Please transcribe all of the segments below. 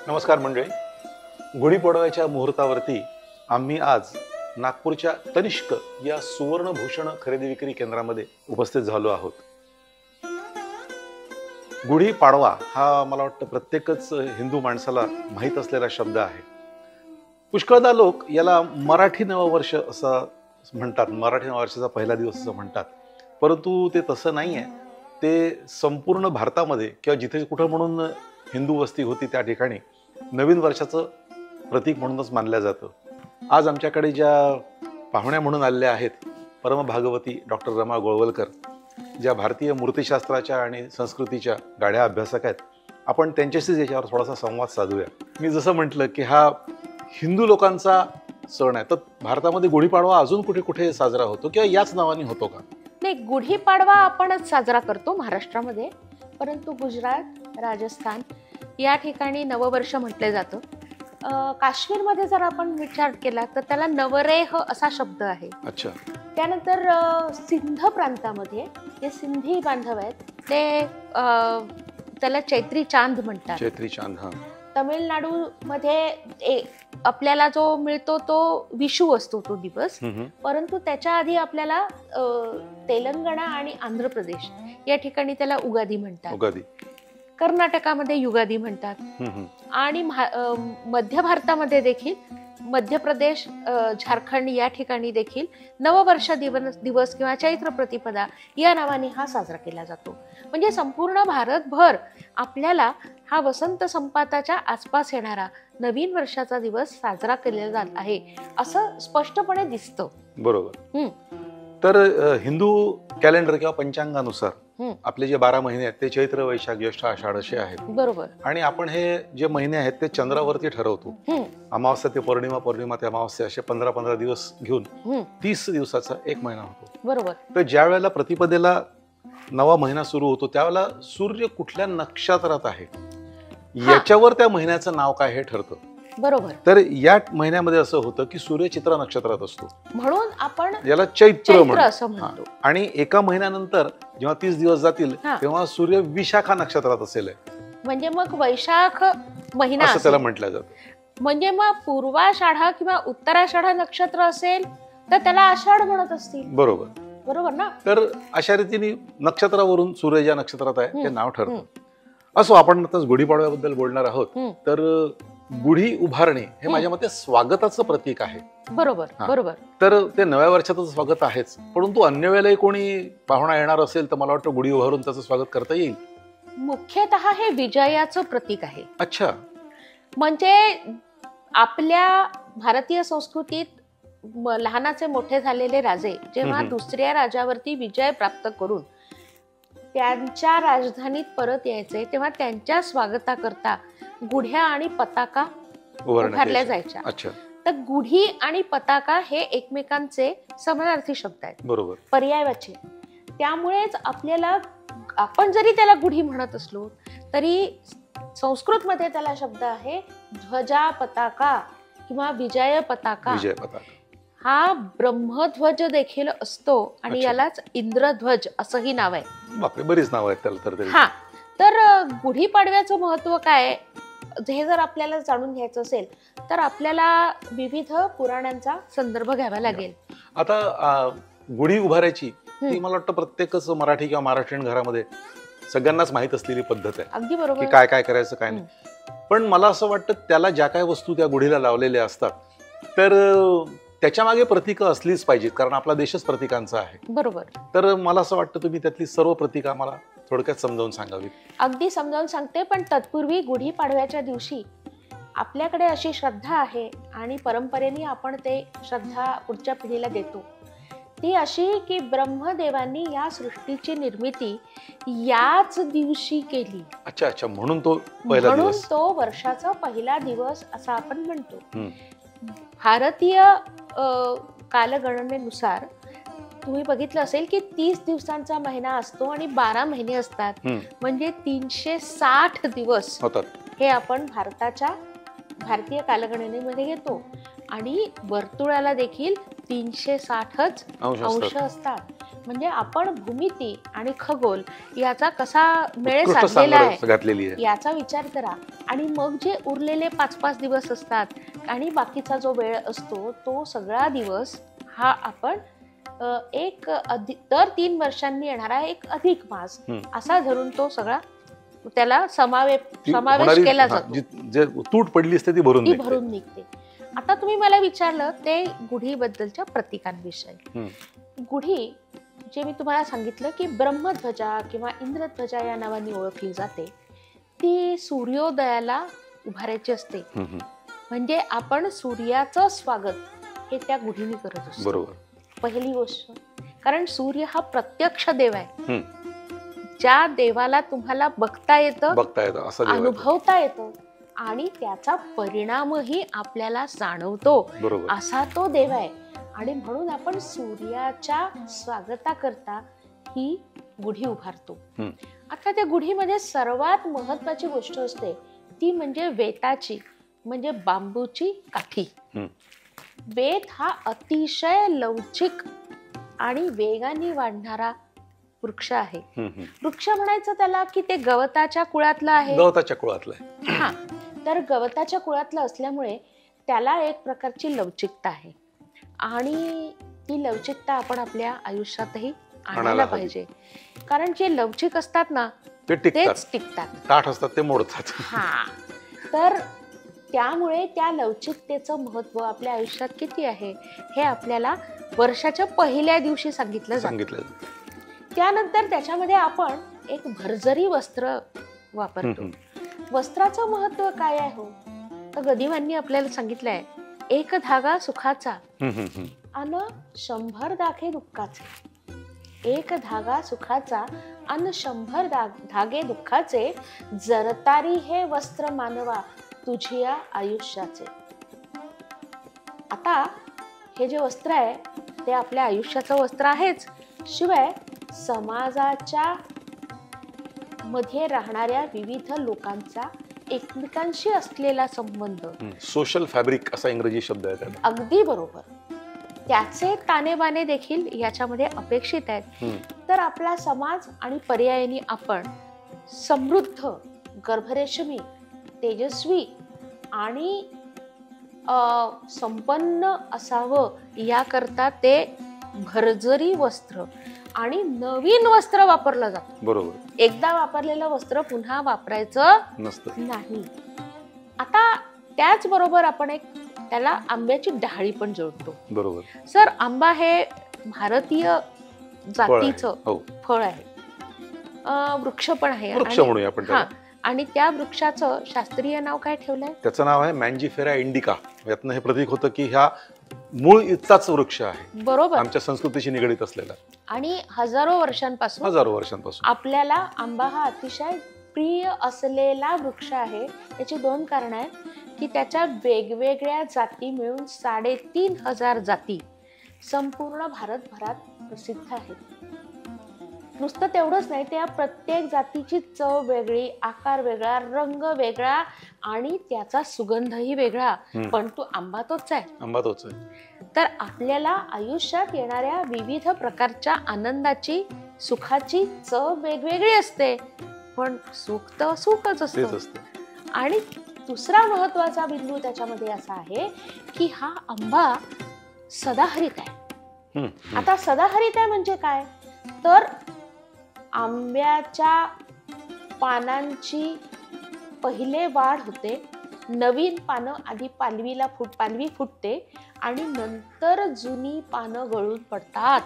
नमस्कार मंडळी, गुढीपाडव्याच्या मुहूर्तावरती आम्ही आज नागपूरच्या तनिष्क या सुवर्णभूषण खरेदी विक्री केंद्रामध्ये उपस्थित झालो आहोत. गुढीपाडवा हा मला वाटतं प्रत्येकच हिंदू माणसाला माहीत असलेला शब्द आहे. पुष्कळदा लोक याला मराठी नववर्ष असं म्हणतात, मराठी नववर्षाचा पहिला दिवस असं म्हणतात, परंतु ते तसं नाही आहे. ते संपूर्ण भारतामध्ये किंवा जिथे कुठं म्हणून हिंदू वस्ती होती त्या ठिकाणी नवीन वर्षाचं प्रतीक म्हणूनच मानलं जातं. आज आमच्याकडे ज्या पाहुण्या म्हणून आलेल्या आहेत, परमभागवती डॉक्टर रमा गोळवलकर, ज्या भारतीय मूर्तिशास्त्राच्या आणि संस्कृतीच्या गाढ्या अभ्यासक आहेत, आपण त्यांच्याशीच याच्यावर थोडासा संवाद साधूया. मी जसं म्हटलं की हा हिंदू लोकांचा सण आहे, तर भारतामध्ये गुढीपाडवा अजून कुठे कुठे साजरा होतो किंवा याच नावाने होतो का? नाही, गुढीपाडवा आपणच साजरा करतो महाराष्ट्रामध्ये, परंतु गुजरात, राजस्थान या ठिकाणी नववर्ष म्हटले जातं. काश्मीरमध्ये जर आपण विचार केला तर त्याला नवरेह असा शब्द आहे. अच्छा. त्यानंतर सिंध प्रांतामध्ये जे सिंधी बांधव आहेत ते त्याला चैत्री चांद म्हणतात. चैत्री चांद. हा. तमिळनाडूमध्ये आपल्याला जो मिळतो तो विशू असतो तो दिवस, परंतु त्याच्या आधी आपल्याला तेलंगणा आणि आंध्र प्रदेश या ठिकाणी त्याला उगादी म्हणतात. उगादी. कर्नाटकामध्ये युगादी म्हणतात. आणि मध्य भारतामध्ये देखील मध्य प्रदेश, झारखंड या ठिकाणी देखील नववर्ष दिवस किंवा चैत्र प्रतिपदा या नावाने हा साजरा केला जातो. म्हणजे संपूर्ण भारतभर आपल्याला हा वसंत संपाताच्या आसपास येणारा नवीन वर्षाचा दिवस साजरा केला जात आहे असं स्पष्टपणे दिसतं. बरोबर. तर हिंदू कॅलेंडर किंवा पंचांगानुसार आपले जे 12 महिने आहेत ते चैत्र, वैशाख, ज्येष्ठ, आषाढ असे आहेत. बरोबर. आणि आपण हे जे महिने आहेत ते चंद्रावरती ठरवतो. अमावस्या ते पौर्णिमा, पौर्णिमा ते अमावस्या, असे 15-15 दिवस घेऊन 30 दिवसाचा एक महिना होतो. बरोबर. तर ज्या वेळेला प्रतिपदेला नवा महिना सुरू होतो त्यावेळेला सूर्य कुठल्या नक्षत्रात आहे याच्यावर त्या महिन्याचं नाव काय हे ठरतं. बरोबर. तर या महिन्यामध्ये असं होतं की सूर्य चित्रा नक्षत्रात असतो, म्हणून आपण याला चैत्र असं म्हणतो. आणि एका महिन्यानंतर जेव्हा 30 दिवस जातील तेव्हा सूर्य विशाखा नक्षत्रात असेल, म्हणजे मग वैशाख महिना असं त्याला म्हटलं जातं. म्हणजे मग पूर्वाषाढा किंवा उत्तराषाढा नक्षत्र असेल तर त्याला आषाढ म्हणत असतील. बरोबर. बरोबर ना. तर अशा रीतीने नक्षत्रावरून सूर्य ज्या नक्षत्रात आहे ते नाव ठरतं. असो, आपण आता गुढीपाडव्याबद्दल बोलणार आहोत. तर गुढी उभारणे हे माझ्या मते स्वागताचं प्रतीक आहे. बरोबर. बरोबर. तर ते नव्या वर्षाचं स्वागत आहेच, परंतु अन्य वेळेलाही कोणी पाहुणा येणार असेल तर मला वाटतं गुढी उभारून त्याचं स्वागत करता येईल. मुख्यतः हे विजयाचं प्रतीक आहे. अच्छा. म्हणजे आपल्या भारतीय संस्कृतीत लहानाचे मोठे झालेले राजे जेव्हा दुसऱ्या राजावरती विजय प्राप्त करून त्यांच्या राजधानीत परत यायचे तेव्हा त्यांच्या स्वागताकरता गुढ्या आणि पताका उभारल्या जायच्या. अच्छा. तर गुढी आणि पताका हे एकमेकांचे समानार्थी शब्द आहेत. बरोबर. पर्यायवाची. त्यामुळेच आपल्याला, आपण जरी त्याला गुढी म्हणत असलो तरी संस्कृत मध्ये त्याला शब्द आहे ध्वजा पताका किंवा विजय पताका. विजय पताका हा ब्रह्मध्वज देखील असतो आणि यालाच इंद्रध्वज असंही नाव आहे. बापरे, बरीच नाव आहेत त्याला. तर हा. तर गुढीपाडव्याचं महत्व काय हे जर आपल्याला जाणून घ्यायचं असेल तर आपल्याला विविध पुराणांचा संदर्भ घ्यावा लागेल. आता गुढी उभारायची ती मला वाटतं प्रत्येकच मराठी किंवा महाराष्ट्रीयन घरामध्ये सगळ्यांनाच माहित असलेली पद्धत आहे. अगदी बरोबर. की काय काय करायचं काय नाही. पण मला असं वाटतं त्याला ज्या काय वस्तू त्या गुढीला लावलेल्या असतात तर त्याच्या मागे प्रतीकं असलीच पाहिजेत, कारण आपला देशच प्रतीकांचा आहे. बरोबर. तर मला असं वाटतं तुम्ही त्यातली सर्व प्रतीकं आम्हाला थोडक्यात समजावून सांगावी. अगदी समजावून सांगते, पण तत्पूर्वी गुढीपाडव्याच्या दिवशी आपल्याकडे अशी श्रद्धा आहे आणि परंपरेने आपण ते श्रद्धा पुढच्या पिढीला देतो. ती अशी की ब्रह्मदेवांनी या सृष्टीची निर्मिती याच दिवशी केली. अच्छा अच्छा. म्हणून तो पहिला दिवस, म्हणून तो वर्षाचा पहिला दिवस असा आपण म्हणतो. भारतीय कालगणनेनुसार तुम्ही बघितलं असेल की 30 दिवसांचा महिना असतो आणि 12 महिने असतात, म्हणजे 360 दिवस होतात. हे आपण भारतीय कालगणनेमध्ये घेतो आणि वर्तुळाला देखील 360च अंश असतात. म्हणजे आपण भूमिती आणि खगोल याचा कसा मेळ उत्कृष्ट साधलेला आहे सांगड घातलेली आहे. याचा विचार करा. आणि मग जे उरलेले 5-5 दिवस असतात आणि बाकीचा जो वेळ असतो तो सगळा दिवस हा आपण दर 3 वर्षांनी येणारा एक अधिक मास असा धरून तो सगळा त्याला समावेश केला जातो. जे तूट पडली असते ती भरून निघते. आता तुम्ही मला विचारलं ते गुढीबद्दलच्या प्रतीकांविषयी. गुढी जे मी तुम्हाला सांगितलं की ब्रह्मध्वजा किंवा इंद्रध्वजा या नावाने ओळखली जाते, ती सूर्योदयाला उभारायची असते. म्हणजे आपण सूर्याचं स्वागत हे त्या गुढीने करत असतो. बरोबर. पहिली गोष्ट, कारण सूर्य हा प्रत्यक्ष देव आहे. ज्या देवाला तुम्हाला बघता येतं, अनुभवता येतं आणि त्याचा परिणामही आपल्याला जाणवतो, असा तो देव आहे. आणि म्हणून आपण सूर्याच्या स्वागताकरता ही गुढी उभारतो. आता त्या गुढीमध्ये सर्वात महत्वाची गोष्ट असते ती म्हणजे वेताची, म्हणजे बांबूची काठी. वेत हा अतिशय लवचिक आणि वेगाने वाढणारा वृक्ष आहे. वृक्ष म्हणायचं त्याला की ते गवताच्या कुळातलं आहे. हा, तर गवताच्या कुळातलं असल्यामुळे त्याला एक प्रकारची लवचिकता आहे आणि ती लवचिकता आपण आपल्या आयुष्यातही आणायला पाहिजे. कारण जे लवचिक असतात ना तेच टिकतात, ताठ असतात ते मोडतात. हा, तर त्यामुळे त्या लवचिकतेचं महत्व आपल्या आयुष्यात किती आहे हे आपल्याला वर्षाच्या पहिल्या दिवशी सांगितलं जातं. त्यानंतर त्याच्यामध्ये आपण एक भरजरी वस्त्र वापरतो. वस्त्राचं महत्व काय आहे हो, तर गदिमांनी आपल्याला सांगितलंय, एक धागा सुखाचा अन 100 धागे दुःखाचे. एक धागा सुखाचा अन 100 धागे दुःखाचे, जरतारी हे वस्त्र मानवा तुझ्या आयुष्याचे. आता हे जे वस्त्र आहे ते आपल्या आयुष्याचं वस्त्र आहेच, शिवाय समाजाच्या मध्ये राहणाऱ्या विविध लोकांचा एकमेकांशी असलेला संबंध, सोशल फॅब्रिक असा इंग्रजी शब्द आहे त्याला. अगदी बरोबर. त्याचे तानेबाने देखील याच्यामध्ये अपेक्षित आहेत. तर आपला समाज आणि पर्यायाने आपण समृद्ध, गर्भरेशमी, तेजस्वी आणि संपन्न असावं याकरता ते भरजरी वस्त्र आणि नवीन वस्त्र वापरलं जातं. बरोबर. एकदा वापरलेलं वस्त्र पुन्हा वापरायचं नाही. आता त्याचबरोबर आपण एक त्याला आंब्याची डहाळी पण जोडतो. बरोबर. सर, आंबा हे भारतीय जातीचं फळ आहे, वृक्ष पण आहे. वृक्ष म्हणूया आपण त्याला. आणि त्या वृक्षाचं शास्त्रीय नाव काय ठेवलंय? त्याचं नाव आहे मँजिफेरा इंडिका. यातनं हे प्रतीक होतं की ह्या मूळ इतकाच वृक्ष आहे. बरोबर. आमच्या संस्कृतीशी निगडीत असलेला आणि हजारो वर्षांपासून आपल्याला आंबा हा अतिशय प्रिय असलेला वृक्ष आहे. याची 2 कारणं आहेत की त्याच्या वेगवेगळ्या जाती मिळून 3500 जाती संपूर्ण भारतभरात प्रसिद्ध आहेत. नुसतं तेवढंच नाही, त्या प्रत्येक जातीची चव वेगळी, आकार वेगळा, रंग वेगळा आणि त्याचा सुगंधही वेगळा, पण तो आंबा तोच आहे. तर आपल्याला आयुष्यात येणाऱ्या विविध प्रकारच्या आनंदाची, सुखाची चव वेगवेगळी असते, पण सुख तर सुखच असतं. आणि दुसरा महत्वाचा बिंदू त्याच्यामध्ये असा आहे की हा आंबा सदाहरित आहे. आता सदाहरित आहे म्हणजे काय, तर आंब्याच्या पानांची पहिले वाढ होते, नवीन पानं आधी पालवी फुटते आणि नंतर जुनी पानं गळून पडतात.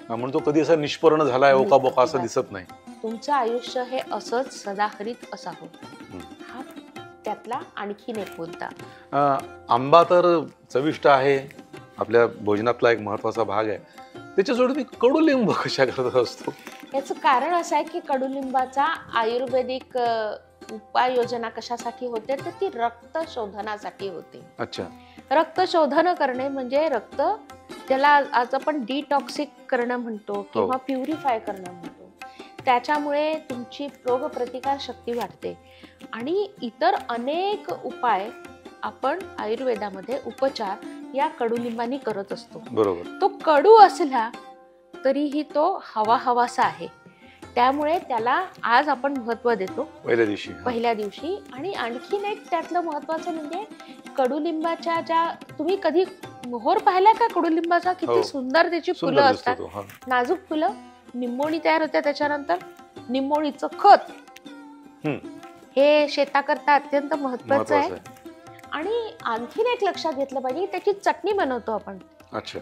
म्हणून तो कधी असा निष्पर्ण झालाय ओकाबोका असं दिसत नाही. तुमचं आयुष्य हे असंच सदाहरित असावं, हा त्यातला आणखीन एक मुद्दा. आंबा तर चविष्ट आहे, आपल्या भोजनातला एक महत्वाचा भाग आहे. त्याच्या जोडी कडुलिंब कशा करत असतो? याचं कारण असं आहे की कडुलिंबाचा आयुर्वेदिक उपाययोजना कशासाठी होते, तर ती रक्त शोधनासाठी होते. अच्छा. रक्त शोधन करणे म्हणजे रक्त, त्याला आज आपण डिटॉक्सिक करणं म्हणतो किंवा प्युरिफाय करणं म्हणतो. त्याच्यामुळे तुमची रोगप्रतिकार शक्ती वाढते आणि इतर अनेक उपाय आपण आयुर्वेदामध्ये उपचार या कडुलिंबाने करत असतो. बरोबर. तो कडू असला तरीही तो हवा हवासा आहे. त्यामुळे त्याला आज आपण महत्व देतो पहिल्या दिवशी. आणि आणखीन एक त्यातलं महत्वाचं म्हणजे कडुलिंबाच्या ज्या, तुम्ही कधी मोहर पाहिला का कडुलिंबाचा? किती सुंदर त्याची फुलं असतात, नाजूक फुलं. निंबोणी तयार होते त्याच्यानंतर. निंबोणीचं खत हे शेताकरता अत्यंत महत्वाचं आहे. आणि आणखीन एक लक्षात घेतलं पाहिजे, त्याची चटणी बनवतो आपण.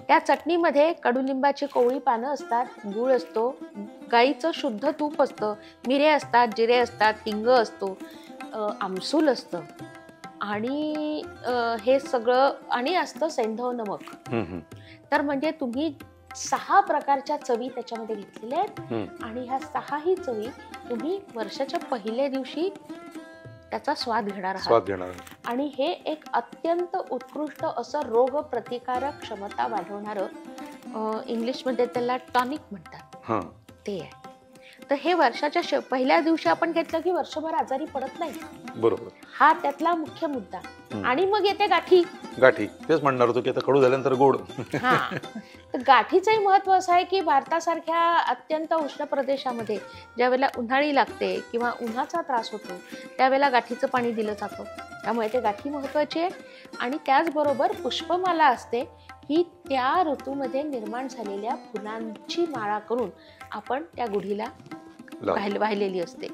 त्या चटणीमध्ये कडुलिंबाची कोवळी पानं असतात, गूळ असतो, गाईचं शुद्ध तूप असतं, मिरे असतात, जिरे असतात, हिंग असतो, आमसूल असतं आणि हे सगळं, आणि असतं सैंधव नमक. तर म्हणजे तुम्ही 6 प्रकारच्या चवी त्याच्यामध्ये घेतलेल्या आहेत. आणि ह्या 6ही चवी तुम्ही वर्षाच्या पहिल्या दिवशी त्याचा स्वाद घेणार आहात. आणि हे एक अत्यंत उत्कृष्ट असं रोग प्रतिकारक क्षमता वाढवणारं, इंग्लिशमध्ये त्याला टॉनिक म्हणतात, ते आहे. तर हे वर्षाच्या पहिल्या दिवशी आपण घेतलं की वर्षभर आजारी पडत नाही. बरोबर, हा त्यातला मुख्य मुद्दा. आणि मग येते गाठी. तेच म्हणणार होतो की आता कडू झाल्यानंतर गोड. तर गाठीचंही महत्व असं आहे की भारतासारख्या अत्यंत उष्ण प्रदेशामध्ये ज्यावेळेला उन्हाळी लागते किंवा उन्हाचा त्रास होतो त्यावेळेला गाठीचं पाणी दिलं जातं. त्यामुळे ते गाठी महत्वाची आहे. आणि त्याचबरोबर पुष्पमाला असते ही त्या ऋतूमध्ये निर्माण झालेल्या फुलांची माळा करून आपण त्या गुढीला वाहिलेली असते.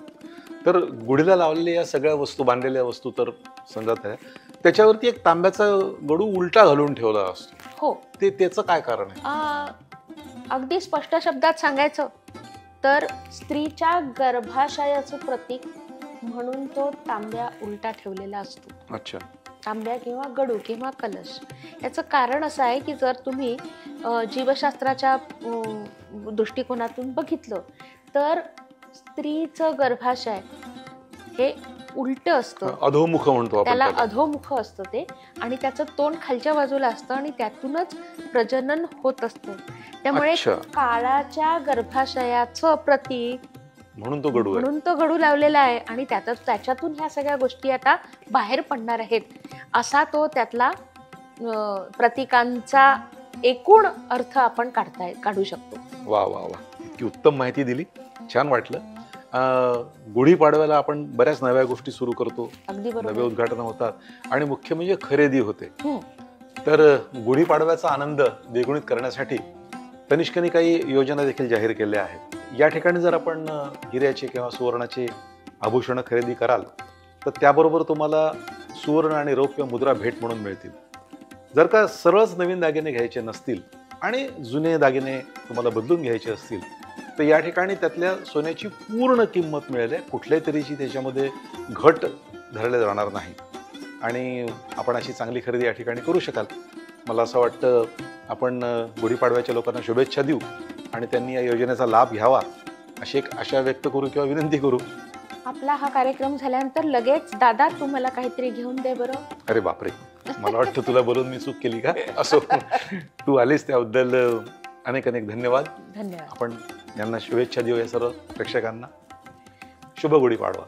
तर गुढीला लावलेल्या या सगळ्या वस्तू, बांधलेल्या वस्तू तर समजत आहे, त्याच्यावरती एक तांब्याचा गडू उलटा घालून ठेवला असतो. हो, त्याचं काय कारण आहे? अगदी स्पष्ट शब्दात सांगायचं तर स्त्रीच्या गर्भाशयाचं प्रतीक म्हणून तो तांब्या उलटा ठेवलेला असतो. अच्छा. तांब्या किंवा गडू किंवा कलश. याचं कारण असं आहे की जर तुम्ही जीवशास्त्राच्या दृष्टिकोनातून बघितलं तर स्त्रीचं गर्भाशय हे उलट असतं, अधोमुख म्हणतो आपण त्याला, अधोमुख असतं ते. आणि त्याचं तोंड खालच्या बाजूला असतं आणि त्यातूनच प्रजनन होत असतं. त्यामुळे काळाच्या गर्भाशयाचं प्रतीक म्हणून तो गडू लावलेला आहे. आणि त्याच्यातून ह्या सगळ्या गोष्टी आता बाहेर पडणार आहेत, असा तो त्यातला प्रतीकांचा एकूण अर्थ आपण काढू शकतो. वा वा वा, इतकी उत्तम माहिती दिली, छान वाटलं. गुढीपाडव्याला आपण बऱ्याच नव्या गोष्टी सुरू करतो, नवे उद्घाटन होतात आणि मुख्य म्हणजे खरेदी होते. तर गुढीपाडव्याचा आनंद द्विगुणित करण्यासाठी तनिष्कने काही योजना देखील जाहीर केल्या आहेत. या ठिकाणी जर आपण हिऱ्याचे किंवा सुवर्णाचे आभूषणं खरेदी कराल तर त्याबरोबर तुम्हाला सुवर्ण आणि रौप्य मुद्रा भेट म्हणून मिळतील. जर का सरळच नवीन दागिने घ्यायचे नसतील आणि जुने दागिने तुम्हाला बदलून घ्यायचे असतील तर या ठिकाणी त्यातल्या सोन्याची पूर्ण किंमत मिळेल, कुठल्याही तऱ्हेची त्याच्यामध्ये घट धरले जाणार नाही आणि आपण अशी चांगली खरेदी या ठिकाणी करू शकाल. मला असं वाटतं आपण गुढीपाडव्याच्या लोकांना शुभेच्छा देऊ आणि त्यांनी या योजनेचा लाभ घ्यावा अशी एक आशा व्यक्त करू किंवा विनंती करू. आपला हा कार्यक्रम झाल्यानंतर लगेच दादा तू मला काहीतरी घेऊन दे बरं. अरे बापरे, मला वाटतं तुला बोलून मी चूक केली का? असो, तू आलीस त्याबद्दल अनेक अनेक धन्यवाद. धन्यवाद. आपण यांना शुभेच्छा देऊ या सर्व प्रेक्षकांना. शुभ गुढीपाडवा.